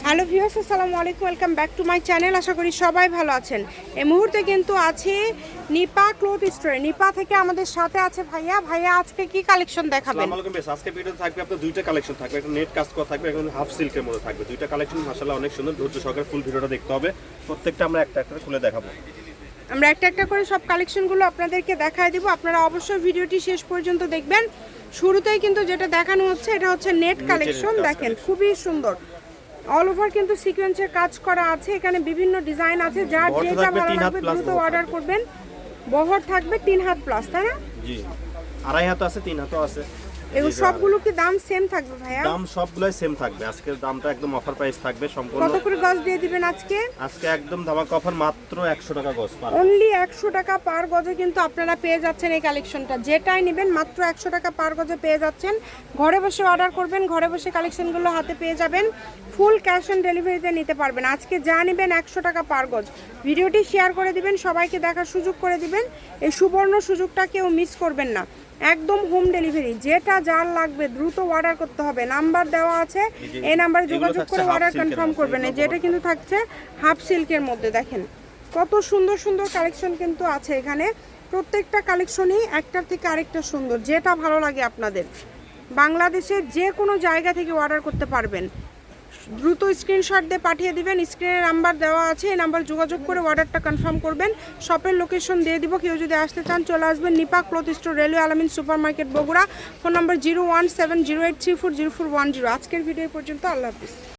Hello viewers, আসসালামু আলাইকুম, welcome back to my channel. আশা করি সবাই ভালো আছেন। এই মুহূর্তে কিন্তু আছি নিপা ক্লথ স্টোরে। নিপা থেকে আমাদের সাথে আছে ভাইয়া আজকে কি কালেকশন দেখাবেন? আসসালামু আলাইকুম বেশ। আজকে ভিডিওতে থাকবে আপনার দুইটা কালেকশন থাকবে, একটা নেট কাজ করা থাকবে, একটা হাফ সিল্কের মধ্যে থাকবে। দুইটা কালেকশন মাশাআল্লাহ অনেক সুন্দর। ধৈর্য সহকারে ফুল ভিডিওটা দেখতে হবে। প্রত্যেকটা আমরা একটা একটা খুলে দেখাবো। আমরা একটা একটা করে সব কালেকশনগুলো আপনাদেরকে দেখায় দিব। আপনারা অবশ্যই ভিডিওটি শেষ পর্যন্ত দেখবেন। শুরুতেই কিন্তু যেটা দেখানো হচ্ছে এটা হচ্ছে নেট কালেকশন। দেখেন খুবই সুন্দর, অল ওভার কিন্তু সিকোয়েন্সের কাজ করা আছে। এখানে বিভিন্ন ডিজাইন আছে, যার যেটা ভালো লাগবে দ্রুত অর্ডার করবেন। বহর থাকবে 3 হাত প্লাস, তাই না? জি, আড়াই হাত আছে, 3 হাতও আছে। এগুলো সবগুলো কি দাম সেম থাকবে ভাইয়া? দাম সবগুলাই সেম থাকবে। আজকের দামটা একদম অফার প্রাইস থাকবে সম্পূর্ণ। কত করে গজ দিয়ে দিবেন আজকে? আজকে একদম ধামাকা অফার, মাত্র 100 টাকা গজ পার। অনলি 100 টাকা পার গজে কিন্তু আপনারা পেয়ে যাচ্ছেন এই কালেকশনটা। যেটাই নেবেন মাত্র 100 টাকা পার গজে পেয়ে যাচ্ছেন। ঘরে বসে অর্ডার করবেন, ঘরে বসে কালেকশনগুলো হাতে পেয়ে যাবেন। ফুল ক্যাশ অন ডেলিভারিতে নিতে পারবেন। আজকে যা নেবেন 100 টাকা পার গজ। ভিডিওটি শেয়ার করে দিবেন, সবাইকে দেখার সুযোগ করে দিবেন। এই সুবর্ণ সুযোগটা কেউ মিস করবেন না। একদম হোম ডেলিভারি, যেটা যার লাগবে দ্রুত অর্ডার করতে হবে। নাম্বার দেওয়া আছে, এই নাম্বারে যোগাযোগ করে অর্ডার কনফার্ম করবেন। যেটা কিন্তু থাকছে হাফ সিল্কের মধ্যে। দেখেন কত সুন্দর সুন্দর কালেকশন কিন্তু আছে এখানে। প্রত্যেকটা কালেকশনই একটার থেকে আরেকটা সুন্দর, যেটা ভালো লাগে আপনাদের। বাংলাদেশের যে কোনো জায়গা থেকে অর্ডার করতে পারবেন। দ্রুত স্ক্রিনশট দিয়ে পাঠিয়ে দিবেন। স্ক্রিনে নাম্বার দেওয়া আছে, এই নাম্বার যোগাযোগ করে অর্ডারটা কনফার্ম করবেন। শপের লোকেশন দিয়ে দিব। কেউ যদি আসতে চান চলে আসবেন নিপা ক্লথ স্টোর, রেলওয়ে আলামিন super market, Bogura. Phone number 017083404110। আজকের ভিডিও পর্যন্ত, আল্লাহ হাফিজ।